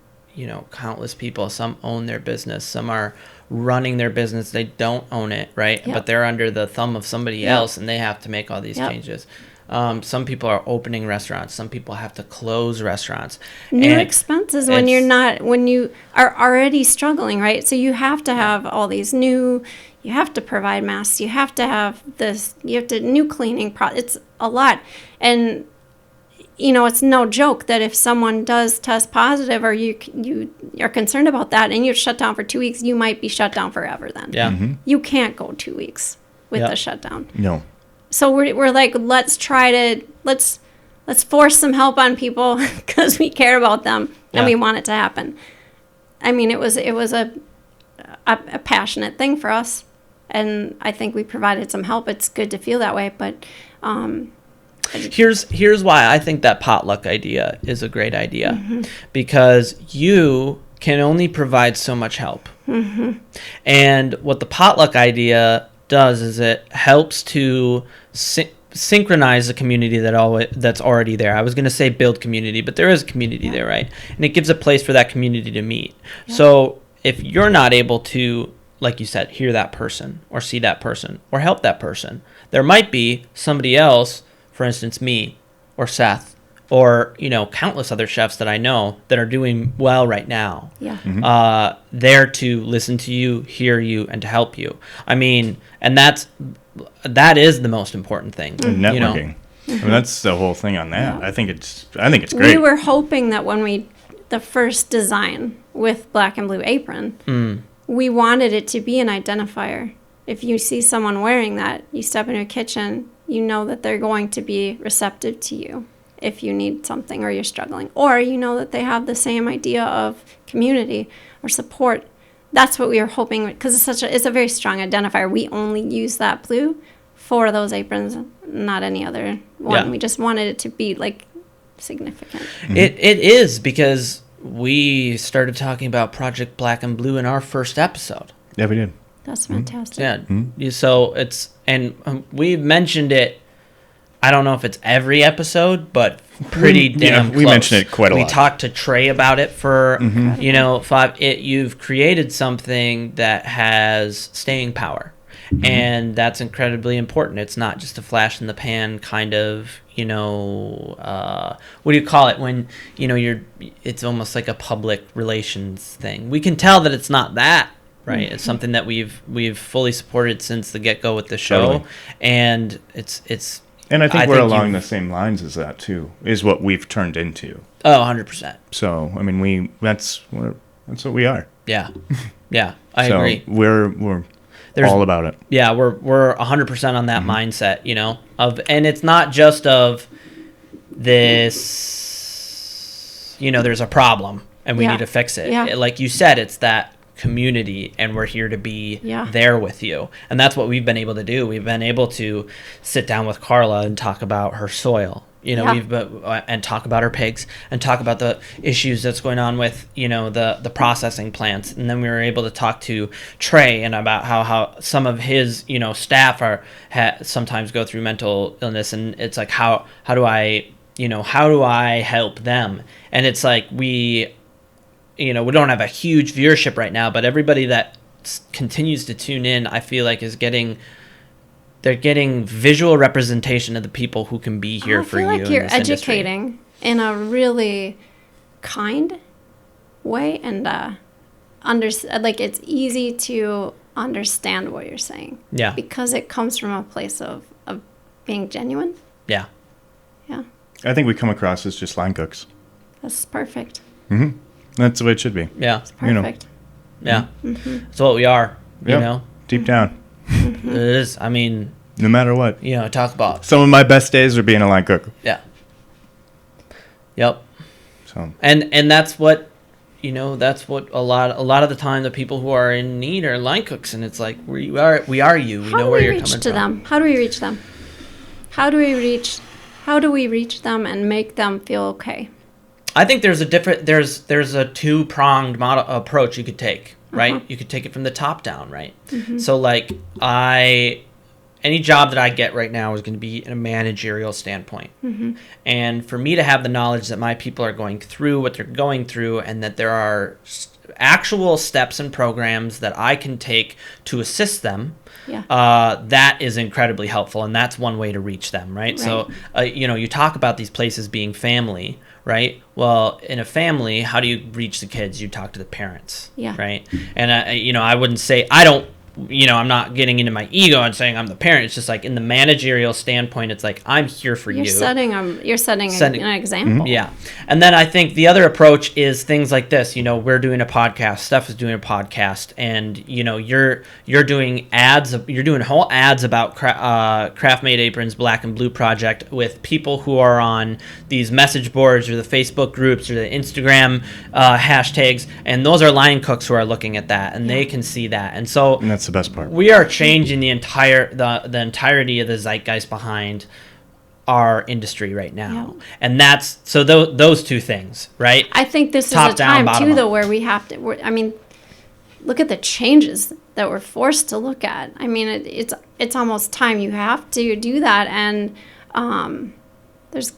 Speaker 1: countless people. Some own their business. Some are running their business. They don't own it, right?
Speaker 3: Yep.
Speaker 1: But they're under the thumb of somebody else and they have to make all these changes. Some people are opening restaurants. Some people have to close restaurants.
Speaker 3: New expenses when you are already struggling, right? So you have to have all these you have to provide masks. You have to have new cleaning it's a lot. And, it's no joke that if someone does test positive or you are concerned about that and you're shut down for 2 weeks, you might be shut down forever then.
Speaker 1: Yeah.
Speaker 2: Mm-hmm.
Speaker 3: You can't go 2 weeks with the shutdown.
Speaker 2: No.
Speaker 3: So we're like, let's force some help on people because we care about them and we want it to happen. I mean, it was a passionate thing for us, and I think we provided some help. It's good to feel that way, but
Speaker 1: here's why I think that potluck idea is a great idea, because you can only provide so much help, and what the potluck idea does is it helps to synchronize the community that's already there. I was going to say build community, but there is a community there, right? And it gives a place for that community to meet. Yeah. So if you're not able to, like you said, hear that person or see that person or help that person, there might be somebody else, for instance, me or Seth or, countless other chefs that I know that are doing well right now.
Speaker 3: Yeah.
Speaker 1: There to listen to you, hear you, and to help you. I mean, and that is the most important thing.
Speaker 2: Networking. I mean, that's the whole thing on that. Yeah. I think it's great.
Speaker 3: We were hoping that when the first design with Black and Blue Apron, we wanted it to be an identifier. If you see someone wearing that, you step into a kitchen, you know that they're going to be receptive to you if you need something or you're struggling, or you know that they have the same idea of community or support. That's what we were hoping, because it's a very strong identifier. We only use that blue for those aprons, not any other one. Yeah. We just wanted it to be significant.
Speaker 1: It is, because we started talking about Project Black and Blue in our first episode.
Speaker 2: Yeah, we did.
Speaker 3: That's fantastic.
Speaker 1: Yeah. So we mentioned it. I don't know if it's every episode, but pretty damn close.
Speaker 2: We mention it quite a lot.
Speaker 1: We talked to Trey about it for, you've created something that has staying power. And that's incredibly important. It's not just a flash in the pan kind of, what do you call it when, it's almost like a public relations thing. We can tell that it's not that. Right, it's something that we've fully supported since the get-go with the show, totally. And it's.
Speaker 2: And I think we're along the same lines as that too. Is what we've turned into.
Speaker 1: Oh, 100%.
Speaker 2: So I mean, that's what we are.
Speaker 1: Yeah, yeah, I agree.
Speaker 2: We're all about it.
Speaker 1: Yeah, we're 100% on that mindset. And it's not just of this. There's a problem and we need to fix it. Yeah. Like you said, it's that community, and we're here to be there with you, and that's what we've been able to do. We've been able to sit down with Carla and talk about her soil, and talk about her pigs, and talk about the issues that's going on with the processing plants, and then we were able to talk to Trey and about how some of his staff sometimes go through mental illness, and it's like how do I help them, and it's like we don't have a huge viewership right now, but everybody that continues to tune in, I feel like they're getting visual representation of the people who can be here for you. I feel like
Speaker 3: you're educating in a really kind way, and it's easy to understand what you're saying. Yeah. Because it comes from a place of being genuine.
Speaker 1: Yeah.
Speaker 3: Yeah.
Speaker 2: I think we come across as just line cooks.
Speaker 3: That's perfect.
Speaker 2: Mm-hmm. That's the way it should be.
Speaker 1: Yeah.
Speaker 3: It's perfect.
Speaker 1: Yeah. That's what we are,
Speaker 2: Deep down.
Speaker 1: It is. I mean,
Speaker 2: no matter what.
Speaker 1: Talk about.
Speaker 2: Some of my best days are being a line cook.
Speaker 1: Yeah. Yep.
Speaker 2: So.
Speaker 1: And that's what, that's what a lot of the time the people who are in need are line cooks, and it's like we are you. We know where you're coming from.
Speaker 3: How do we reach to them? How do we reach them? How do we reach them and make them feel okay?
Speaker 1: I think there's a two-pronged approach you could take, right? You could take it from the top down, right? So like any job that I get right now is going to be in a managerial standpoint. And for me to have the knowledge that my people are going through what they're going through, and that there are actual steps and programs that I can take to assist them, that is incredibly helpful. And that's one way to reach them, right? So, you talk about these places being family, right? Well, in a family, how do you reach the kids? You talk to the parents, right? And, I wouldn't say, I'm not getting into my ego and saying I'm the parent. It's just like in the managerial standpoint, it's like, I'm here for you.
Speaker 3: You're setting an example.
Speaker 1: Yeah. And then I think the other approach is things like this. We're doing a podcast. Steph is doing a podcast, and you're doing ads. You're doing whole ads about Craftmade Aprons Black and Blue Project with people who are on these message boards or the Facebook groups or the Instagram hashtags, and those are line cooks who are looking at that, and they can see that, and so.
Speaker 2: And that's the best part.
Speaker 1: We are changing the entirety of the zeitgeist behind our industry right now, and that's so those two things, right?
Speaker 3: I think this is a time too, though, where we have to. Look at the changes that we're forced to look at. I mean, it's almost time you have to do that, and there's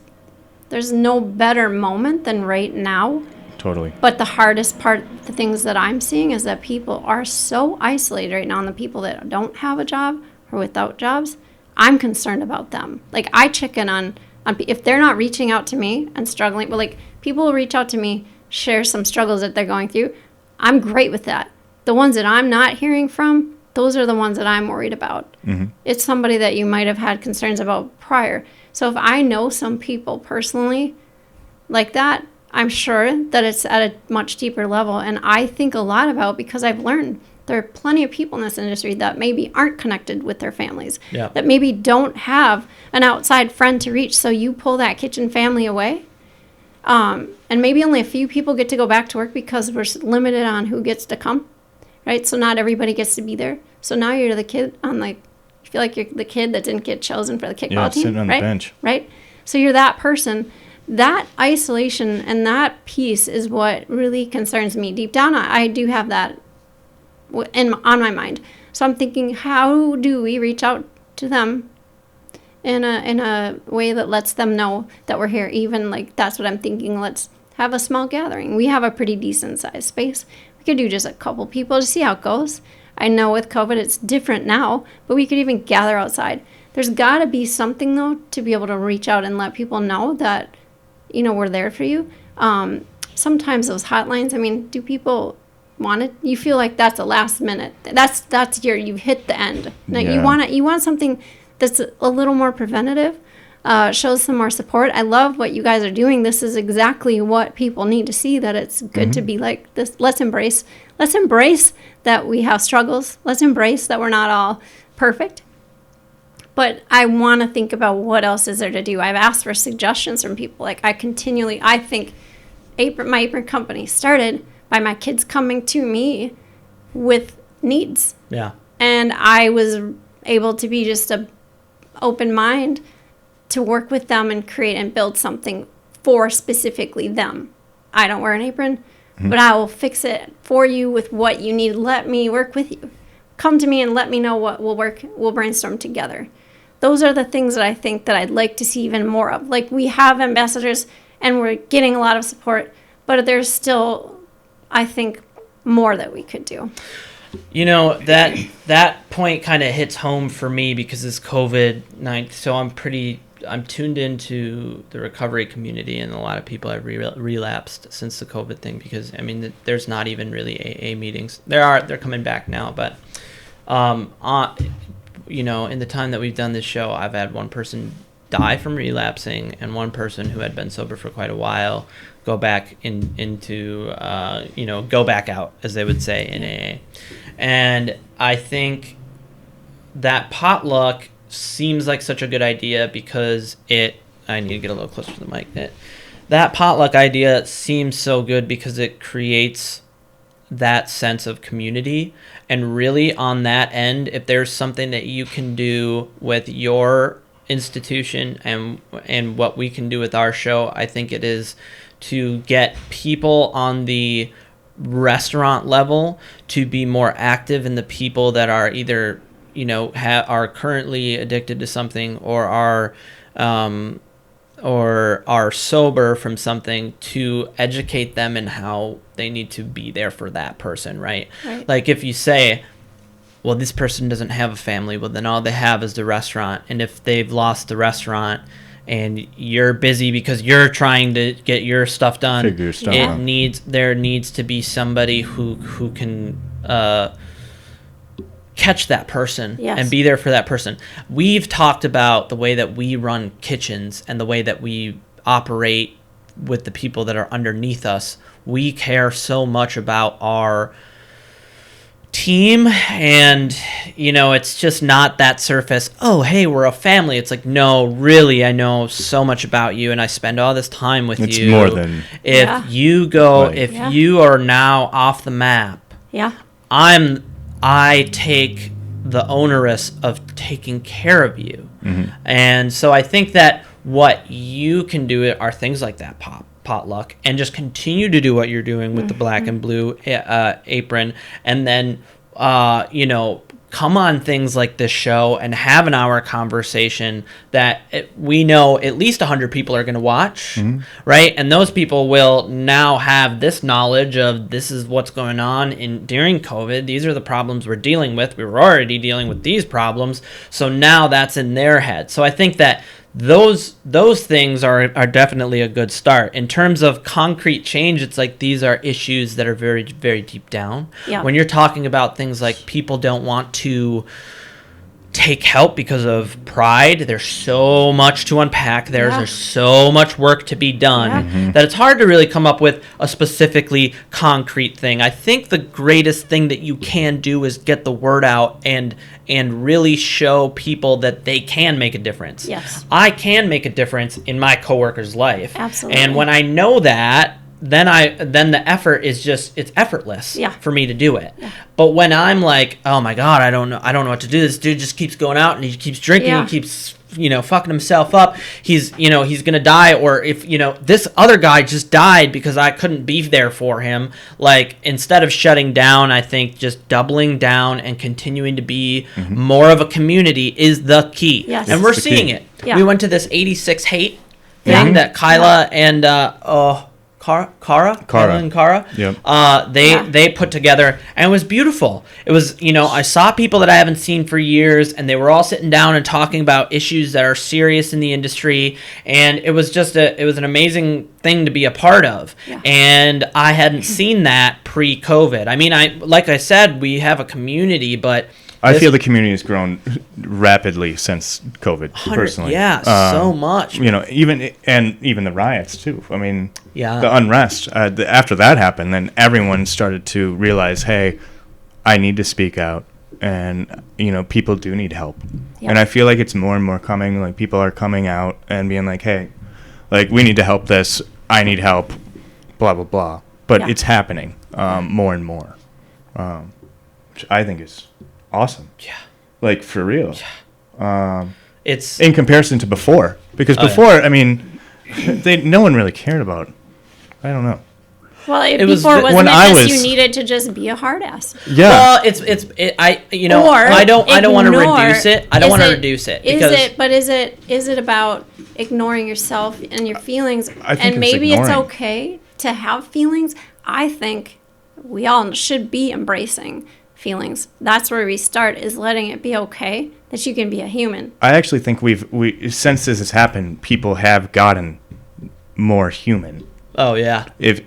Speaker 3: no better moment than right now.
Speaker 2: Totally.
Speaker 3: But the hardest part, the things that I'm seeing, is that people are so isolated right now, and the people that don't have a job or without jobs, I'm concerned about them. Like, I check in on if they're not reaching out to me and struggling, but like people will reach out to me, share some struggles that they're going through. I'm great with that. The ones that I'm not hearing from, those are the ones that I'm worried about. It's somebody that you might have had concerns about prior. So if I know some people personally like that, I'm sure that it's at a much deeper level, and I think a lot about, because I've learned there are plenty of people in this industry that maybe aren't connected with their families, that maybe don't have an outside friend to reach. So you pull that kitchen family away, and maybe only a few people get to go back to work because we're limited on who gets to come, right? So not everybody gets to be there. So now you're the kid on, like, you feel like you're the kid that didn't get chosen for the kickball team,
Speaker 2: sitting on the bench,
Speaker 3: right? So you're that person. That isolation and that piece is what really concerns me. Deep down, I do have that on my mind. So I'm thinking, how do we reach out to them in a way that lets them know that we're here? Even like, that's what I'm thinking. Let's have a small gathering. We have a pretty decent sized space. We could do just a couple people to see how it goes. I know with COVID it's different now, but we could even gather outside. There's got to be something, though, to be able to reach out and let people know that, we're there for you. Sometimes those hotlines, I mean, do people want it? You feel like that's a last minute. You've hit the end. Now, you want something that's a little more preventative, shows some more support. I love what you guys are doing. This is exactly what people need to see, that it's good to be like this. Let's embrace that we have struggles. Let's embrace that we're not all perfect. But I want to think about what else is there to do. I've asked for suggestions from people. Like, I think my apron company started by my kids coming to me with needs.
Speaker 1: Yeah.
Speaker 3: And I was able to be just a open mind to work with them and create and build something for specifically them. I don't wear an apron, but I will fix it for you with what you need. Let me work with you. Come to me and let me know what will work. We'll brainstorm together. Those are the things that I think that I'd like to see even more of. Like, we have ambassadors and we're getting a lot of support, but there's still, I think, more that we could do.
Speaker 1: That point kind of hits home for me because it's COVID-19. So I'm tuned into the recovery community, and a lot of people have relapsed since the COVID thing, because I mean, there's not even really AA meetings. They're coming back now, but in the time that we've done this show, I've had one person die from relapsing, and one person who had been sober for quite a while go back go back out, as they would say in AA. And I think that potluck seems like such a good idea because I need to get a little closer to the mic. that potluck idea seems so good because it creates that sense of community. And really on that end, if there's something that you can do with your institution and what we can do with our show, I think it is to get people on the restaurant level to be more active in the people that are either, you know, are currently addicted to something or are sober from something, to educate them in how they need to be there for that person, right? Like if you say, well, this person doesn't have a family, well, then all they have is the restaurant. And if they've lost the restaurant and you're busy because you're trying to get your stuff done,
Speaker 2: Figure your stuff out.
Speaker 1: There needs to be somebody who can catch that person and be there for that person. We've talked about the way that we run kitchens and the way that we operate with the people that are underneath us. We care so much about our team, and you know, it's just not that surface, oh hey, we're a family. It's like, no, really, I know so much about you and I spend all this time with you.
Speaker 2: It's more than
Speaker 1: if you go if you are now off the map, I take the onerous of taking care of you. And so I think that what you can do are things like that potluck, and just continue to do what you're doing with the black and blue apron, and then you know, come on things like this show and have an hour conversation that we know at least 100 people are going to watch, right? And those people will now have this knowledge of, this is what's going on during COVID. These are the problems we're dealing with. We were already dealing with these problems, so now that's in their head. So I think that those things are definitely a good start. In terms of concrete change, it's like these are issues that are very, very deep down. When you're talking about things like people don't want to take help because of pride, there's so much to unpack. There's so much work to be done that it's hard to really come up with a specifically concrete thing. I think the greatest thing that you can do is get the word out and really show people that they can make a difference. I can make a difference in my coworker's life.
Speaker 3: Absolutely.
Speaker 1: And when I know that, then the effort is just, it's effortless for me to do it. But when I'm like, oh my God, I don't know what to do. This dude just keeps going out and he keeps drinking, he keeps, you know, fucking himself up. He's gonna die. Or if, you know, this other guy just died because I couldn't be there for him. Like, instead of shutting down, I think just doubling down and continuing to be more of a community is the key. And we're seeing it. We went to this 86 hate thing that Kyla and Kyla and Kara, they put together, and it was beautiful. It was, you know, I saw people that I haven't seen for years, and they were all sitting down and talking about issues that are serious in the industry, and it was just it was an amazing thing to be a part of. And I hadn't seen that pre-COVID. I mean, like I said, we have a community, but
Speaker 2: I feel the community has grown rapidly since COVID, personally.
Speaker 1: So much.
Speaker 2: You know, even the riots, too. I mean, the unrest. After that happened, then everyone started to realize, hey, I need to speak out. And, you know, people do need help. And I feel like it's more and more coming. Like, people are coming out and being like, hey, like, we need to help this. I need help. Blah, blah, blah. But it's happening more and more, which I think is awesome. Like, for real.
Speaker 1: It's
Speaker 2: in comparison to before, because before, I mean, no one really cared about. I don't know.
Speaker 3: Well, before wasn't it just you needed to just be a hard ass?
Speaker 1: Well, I don't want to reduce it. I don't want to reduce it.
Speaker 3: Is it about ignoring yourself and your feelings? And maybe it's okay to have feelings. I think we all should be embracing feelings. That's where we start, is letting it be okay that you can be a human.
Speaker 2: I actually think we since this has happened, people have gotten more human.
Speaker 1: Oh yeah.
Speaker 2: I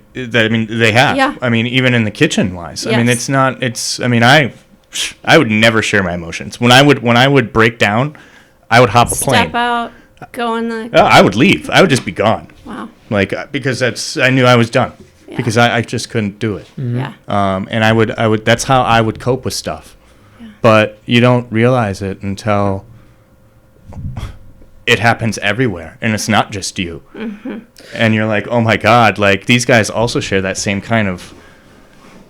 Speaker 2: mean, they have.
Speaker 3: Yeah.
Speaker 2: I mean, even in the kitchen wise. I mean, I mean, I would never share my emotions. When I would break down, I would hop a plane.
Speaker 3: Step out, go in the
Speaker 2: I would leave. I would just be gone.
Speaker 3: Wow.
Speaker 2: Like, because I knew I was done. Because I just couldn't do it.
Speaker 3: Yeah.
Speaker 2: And I would that's how I would cope with stuff. But you don't realize it until it happens everywhere, and it's not just you. And you're like, oh my God, like these guys also share that same kind of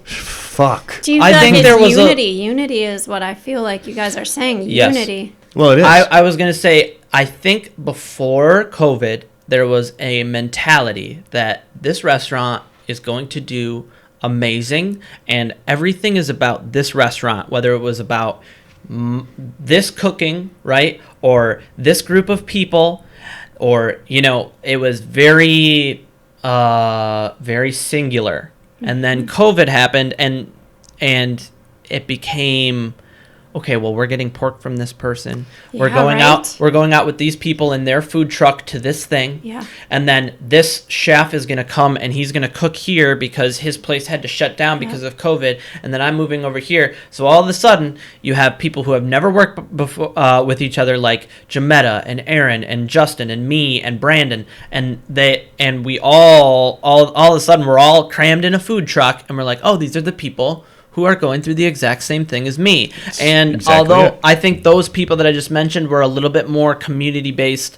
Speaker 2: fuck.
Speaker 3: Do you
Speaker 1: I
Speaker 3: feel
Speaker 1: think
Speaker 3: like
Speaker 1: there
Speaker 3: it's
Speaker 1: was
Speaker 3: unity? Unity is what I feel like you guys are saying.
Speaker 1: Yes.
Speaker 3: Unity.
Speaker 2: Well, it is.
Speaker 1: I was going to say, I think before COVID, there was a mentality that this restaurant is going to do amazing, and everything is about this restaurant, whether it was about this cooking, right, or this group of people, or, you know, it was very, very singular. And then COVID happened, and it became, okay, well, we're getting pork from this person. We're
Speaker 3: Yeah,
Speaker 1: going
Speaker 3: right.
Speaker 1: out. We're going out with these people in their food truck to this thing.
Speaker 3: Yeah.
Speaker 1: And then this chef is going to come and he's going to cook here because his place had to shut down because of COVID. And then I'm moving over here. So all of a sudden, you have people who have never worked before with each other, like Jametta and Aaron and Justin and me and Brandon, and we all of a sudden we're all crammed in a food truck, and we're like, oh, these are the people who are going through the exact same thing as me. And
Speaker 2: exactly
Speaker 1: although
Speaker 2: it.
Speaker 1: I think those people that I just mentioned were a little bit more community-based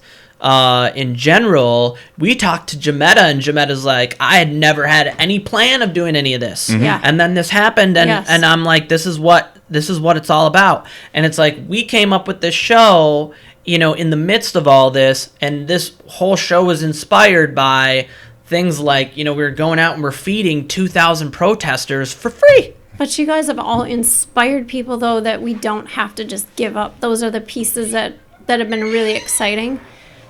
Speaker 1: in general, we talked to Jametta, and Jametta's like, I had never had any plan of doing any of this.
Speaker 3: Yeah.
Speaker 1: And then this happened, and,
Speaker 3: Yes.
Speaker 1: and I'm like, this is what it's all about. And it's like, we came up with this show, you know, in the midst of all this, and this whole show was inspired by things like, you know, we were going out and we're feeding 2,000 protesters for free.
Speaker 3: But you guys have all inspired people, though, that we don't have to just give up. Those are the pieces that have been really exciting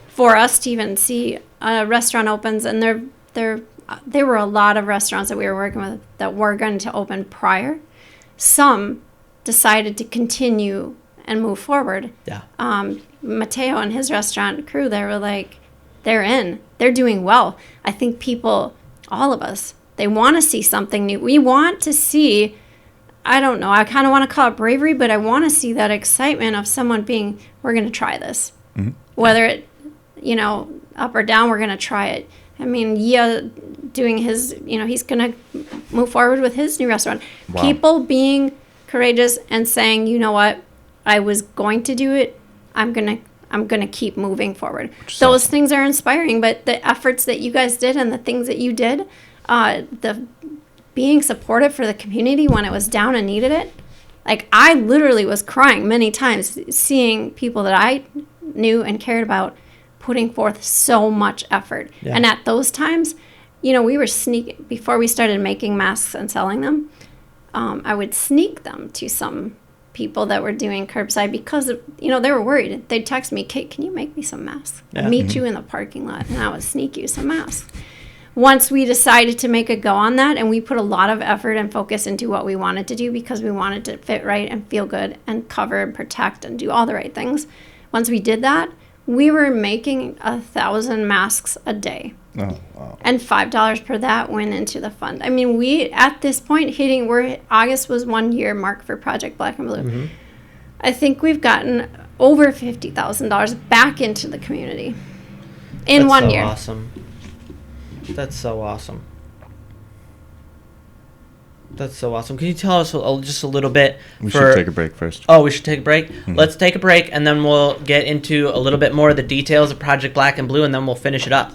Speaker 3: for us to even see a restaurant opens. And there were a lot of restaurants that we were working with that were going to open prior. Some decided to continue and move forward.
Speaker 1: Yeah.
Speaker 3: Mateo and his restaurant crew, they were like, they're in. They're doing well. I think people, all of us, they want to see something new. We want to see, I don't know, I kind of want to call it bravery, but I want to see that excitement of someone being, we're going to try this. Whether it, you know, up or down, we're going to try it. I mean, doing his, you know, he's going to move forward with his new restaurant.
Speaker 2: Wow.
Speaker 3: People being courageous and saying, you know what, I was going to do it. I'm going to keep moving forward. Those things are inspiring, but the efforts that you guys did and the things that you did, the being supportive for the community when it was down and needed it. Like, I literally was crying many times seeing people that I knew and cared about putting forth so much effort.
Speaker 1: Yeah.
Speaker 3: And at those times, you know, we were sneaking, before we started making masks and selling them, I would sneak them to some people that were doing curbside because, you know, they were worried. They'd text me, Kate, can you make me some masks?
Speaker 1: Yeah.
Speaker 3: I'd meet you in the parking lot, and I would sneak you some masks. Once we decided to make a go on that, and we put a lot of effort and focus into what we wanted to do because we wanted to fit right and feel good and cover and protect and do all the right things. Once we did that, we were making 1,000 masks a day.
Speaker 2: Oh, wow.
Speaker 3: And $5 per that went into the fund. I mean, we, at this point, August was 1 year mark for Project Black and Blue. I think we've gotten over $50,000 back into the community in
Speaker 1: That's
Speaker 3: 1
Speaker 1: so
Speaker 3: year.
Speaker 1: Awesome. That's so awesome. That's so awesome. Can you tell us just a little bit?
Speaker 2: We should take a break first.
Speaker 1: Oh, we should take a break? Let's take a break, and then we'll get into a little bit more of the details of Project Black and Blue, and then we'll finish it up.